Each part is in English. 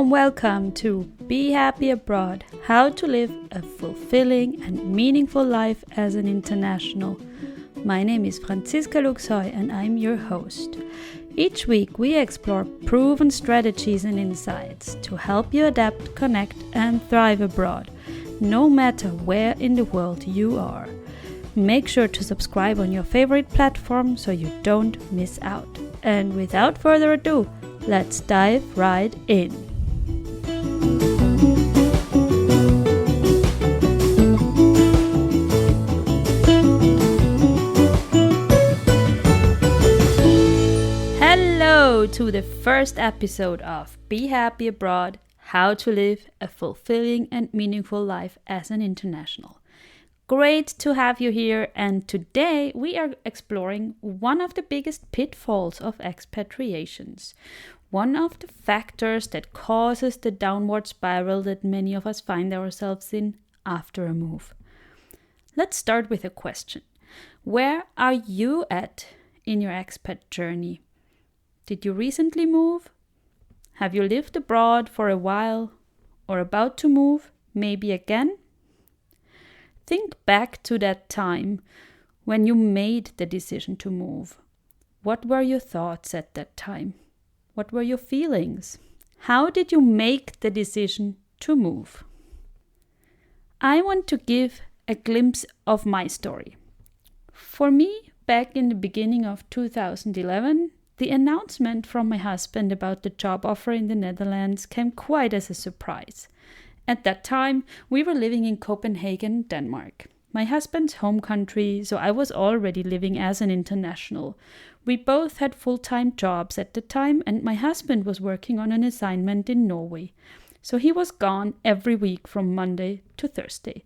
warm welcome to Be Happy Abroad, How to Live a Fulfilling and Meaningful Life as an International. My name is Franziska Luxhoy and I'm your host. Each week we explore proven strategies and insights to help you adapt, connect and thrive abroad, no matter where in the world you are. Make sure to subscribe on your favorite platform so you don't miss out. And without further ado, let's dive right in. Hello to the first episode of Be Happy Abroad, How to Live a Fulfilling and Meaningful Life as an International. Great to have you here, and today we are exploring one of the biggest pitfalls of expatriations, one of the factors that causes the downward spiral that many of us find ourselves in after a move. Let's start with a question. Where are you at in your expat journey? Did you recently move? Have you lived abroad for a while or about to move, maybe again? Think back to that time when you made the decision to move. What were your thoughts at that time? What were your feelings? How did you make the decision to move? I want to give a glimpse of my story. For me, back in the beginning of 2011, the announcement from my husband about the job offer in the Netherlands came quite as a surprise. At that time, we were living in Copenhagen, Denmark, my husband's home country, so I was already living as an international. We both had full-time jobs at the time, and my husband was working on an assignment in Norway. So he was gone every week from Monday to Thursday.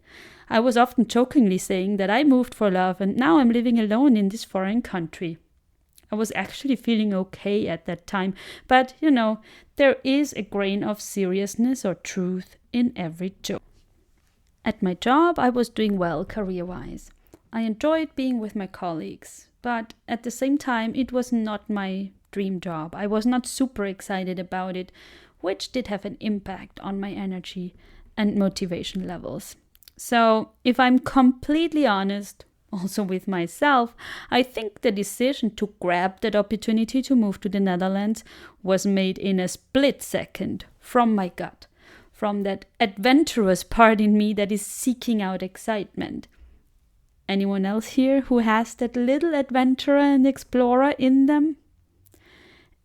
I was often jokingly saying that I moved for love and now I'm living alone in this foreign country. I was actually feeling okay at that time, but there is a grain of seriousness or truth in every joke. At my job, I was doing well career-wise. I enjoyed being with my colleagues, but at the same time, it was not my dream job. I was not super excited about it, which did have an impact on my energy and motivation levels. So, if I'm completely honest, also with myself, I think the decision to grab that opportunity to move to the Netherlands was made in a split second from my gut, from that adventurous part in me that is seeking out excitement. Anyone else here who has that little adventurer and explorer in them?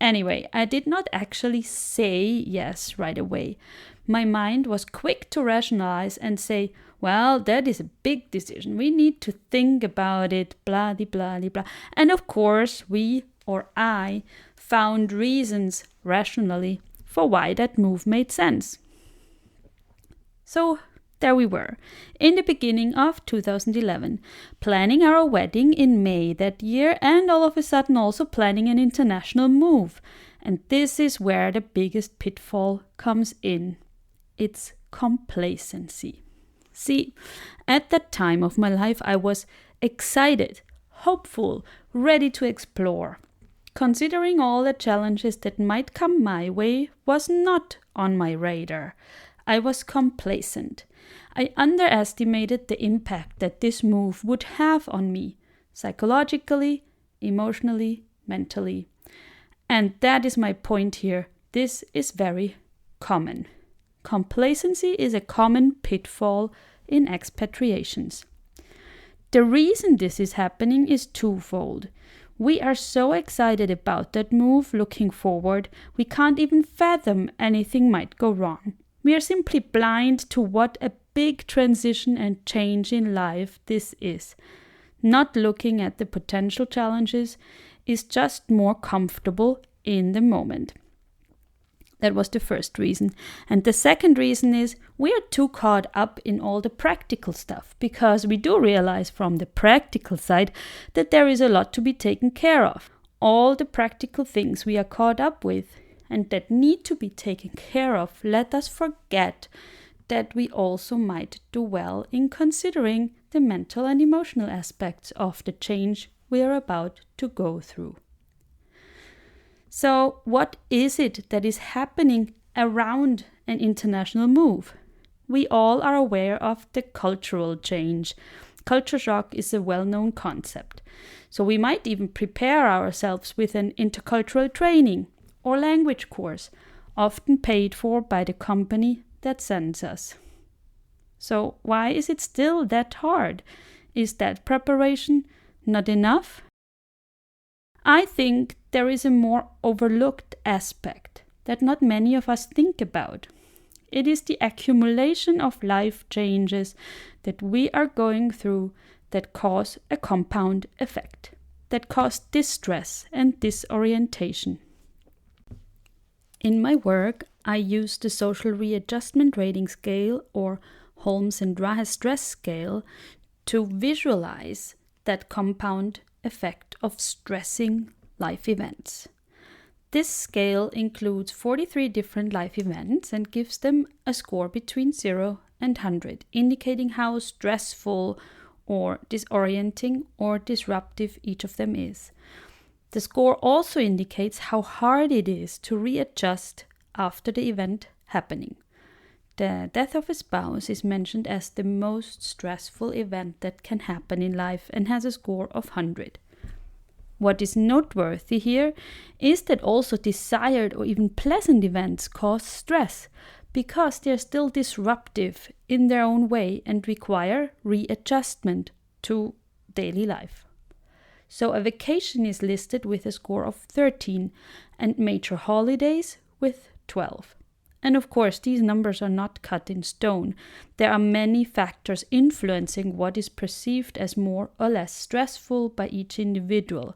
Anyway, I did not actually say yes right away. My mind was quick to rationalize and say, well, that is a big decision. We need to think about it, blah, blah, blah. And of course, I found reasons rationally for why that move made sense. So there we were, in the beginning of 2011, planning our wedding in May that year and all of a sudden also planning an international move. And this is where the biggest pitfall comes in. It's complacency. See, at that time of my life, I was excited, hopeful, ready to explore. Considering all the challenges that might come my way was not on my radar. I was complacent. I underestimated the impact that this move would have on me, psychologically, emotionally, mentally. And that is my point here. This is very common. Complacency is a common pitfall in expatriations. The reason this is happening is twofold. We are so excited about that move looking forward, we can't even fathom anything might go wrong. We are simply blind to what a big transition and change in life this is. Not looking at the potential challenges is just more comfortable in the moment. That was the first reason. And the second reason is we are too caught up in all the practical stuff because we do realize from the practical side that there is a lot to be taken care of. All the practical things we are caught up with and that need to be taken care of let us forget that we also might do well in considering the mental and emotional aspects of the change we are about to go through. So what is it that is happening around an international move. We all are aware of the cultural change. Culture shock is a well-known concept. So we might even prepare ourselves with an intercultural training or language course, often paid for by the company that sends us. So why is it still that hard? Is that preparation not enough? I think there is a more overlooked aspect that not many of us think about. It is the accumulation of life changes that we are going through that cause a compound effect, that cause distress and disorientation. In my work, I use the social readjustment rating scale, or Holmes and Rahe stress scale, to visualize that compound effect of stressing life events. This scale includes 43 different life events and gives them a score between 0 and 100, indicating how stressful or disorienting or disruptive each of them is. The score also indicates how hard it is to readjust after the event happening. The death of a spouse is mentioned as the most stressful event that can happen in life and has a score of 100. What is noteworthy here is that also desired or even pleasant events cause stress because they are still disruptive in their own way and require readjustment to daily life. So a vacation is listed with a score of 13 and major holidays with 12. And of course, these numbers are not cut in stone. There are many factors influencing what is perceived as more or less stressful by each individual.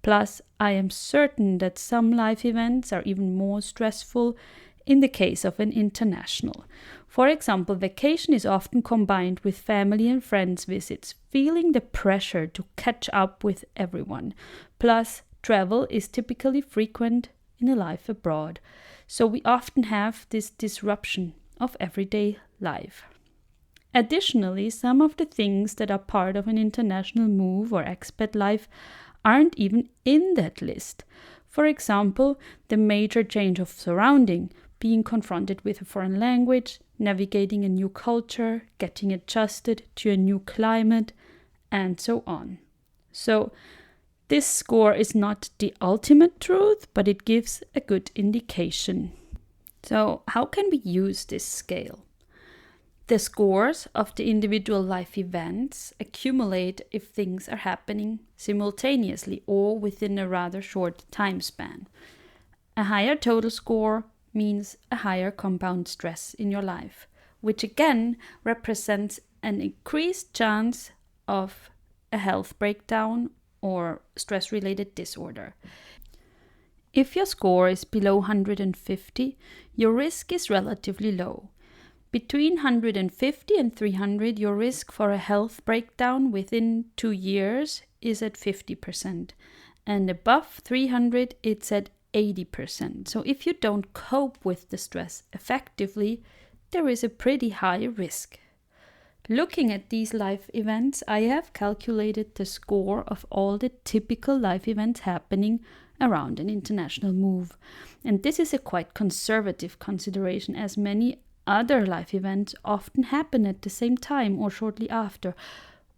Plus, I am certain that some life events are even more stressful in the case of an international. For example, vacation is often combined with family and friends visits, feeling the pressure to catch up with everyone. Plus, travel is typically frequent in a life abroad, so we often have this disruption of everyday life. Additionally, some of the things that are part of an international move or expat life aren't even in that list. For example, the major change of surrounding, being confronted with a foreign language, navigating a new culture, getting adjusted to a new climate, and so on. So, this score is not the ultimate truth, but it gives a good indication. So, how can we use this scale? The scores of the individual life events accumulate if things are happening simultaneously or within a rather short time span. A higher total score means a higher compound stress in your life, which again represents an increased chance of a health breakdown or stress-related disorder. If your score is below 150, your risk is relatively low. Between 150 and 300, your risk for a health breakdown within 2 years is at 50%. And above 300, it's at 80%. So if you don't cope with the stress effectively, there is a pretty high risk. Looking at these life events, I have calculated the score of all the typical life events happening around an international move. And this is a quite conservative consideration, as many other life events often happen at the same time or shortly after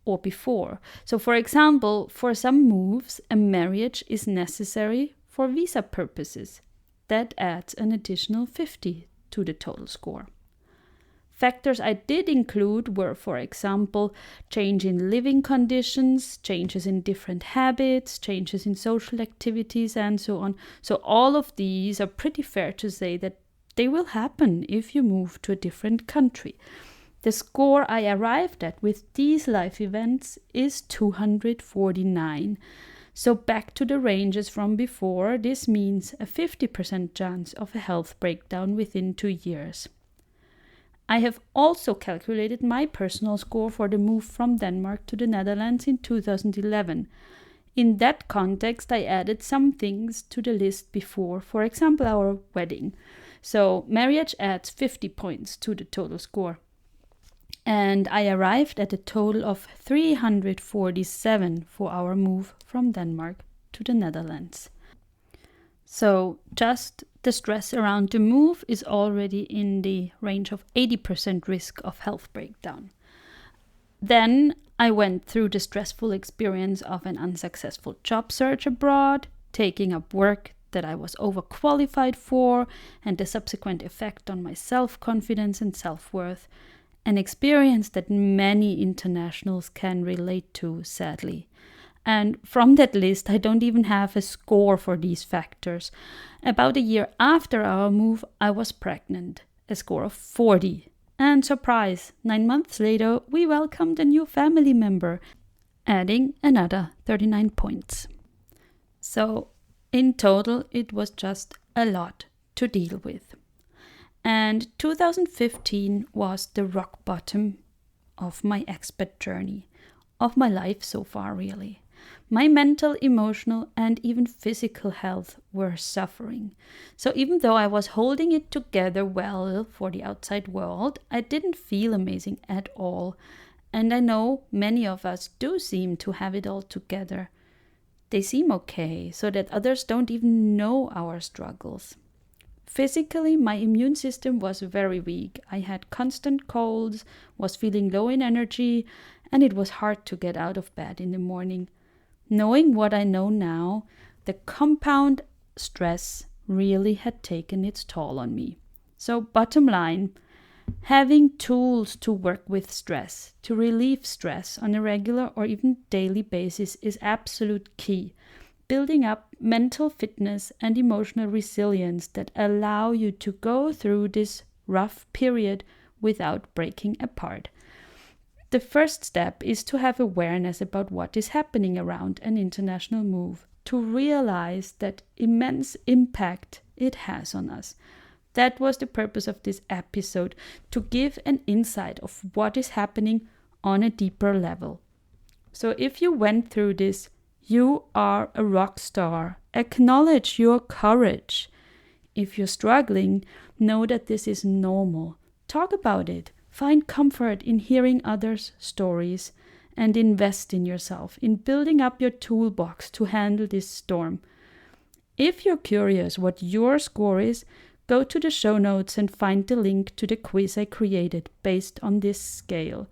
or before. So for example, for some moves, a marriage is necessary for visa purposes. That adds an additional 50 to the total score. Factors I did include were, for example, change in living conditions, changes in different habits, changes in social activities, and so on. So all of these are pretty fair to say that they will happen if you move to a different country. The score I arrived at with these life events is 249. So back to the ranges from before, this means a 50% chance of a health breakdown within 2 years. I have also calculated my personal score for the move from Denmark to the Netherlands in 2011. In that context, I added some things to the list before, for example, our wedding. So marriage adds 50 points to the total score. And I arrived at a total of 347 for our move from Denmark to the Netherlands. So just the stress around the move is already in the range of 80% risk of health breakdown. Then I went through the stressful experience of an unsuccessful job search abroad, taking up work that I was overqualified for, and the subsequent effect on my self-confidence and self-worth, an experience that many internationals can relate to, sadly. And from that list, I don't even have a score for these factors. About a year after our move, I was pregnant, a score of 40. And surprise, 9 months later, we welcomed a new family member, adding another 39 points. So, in total, it was just a lot to deal with. And 2015 was the rock bottom of my expat journey, of my life so far, really. My mental, emotional, and even physical health were suffering. So even though I was holding it together well for the outside world, I didn't feel amazing at all. And I know many of us do seem to have it all together. They seem okay, so that others don't even know our struggles. Physically, my immune system was very weak. I had constant colds, was feeling low in energy, and it was hard to get out of bed in the morning. Knowing what I know now, the compound stress really had taken its toll on me. So bottom line, having tools to work with stress, to relieve stress on a regular or even daily basis is absolute key. Building up mental fitness and emotional resilience that allow you to go through this rough period without breaking apart. The first step is to have awareness about what is happening around an international move, to realize that immense impact it has on us. That was the purpose of this episode, to give an insight of what is happening on a deeper level. So if you went through this, you are a rock star. Acknowledge your courage. If you're struggling, know that this is normal. Talk about it. Find comfort in hearing others' stories and invest in yourself, in building up your toolbox to handle this storm. If you're curious what your score is, go to the show notes and find the link to the quiz I created based on this scale.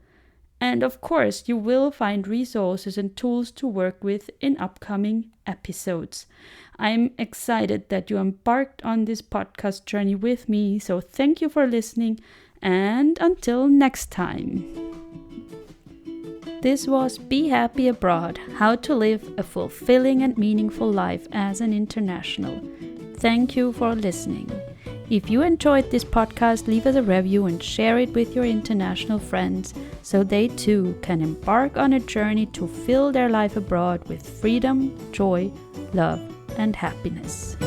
And of course, you will find resources and tools to work with in upcoming episodes. I'm excited that you embarked on this podcast journey with me, so thank you for listening. And until next time. This was Be Happy Abroad, How to Live a Fulfilling and Meaningful Life as an International. Thank you for listening. If you enjoyed this podcast, leave us a review and share it with your international friends so they too can embark on a journey to fill their life abroad with freedom, joy, love, and happiness.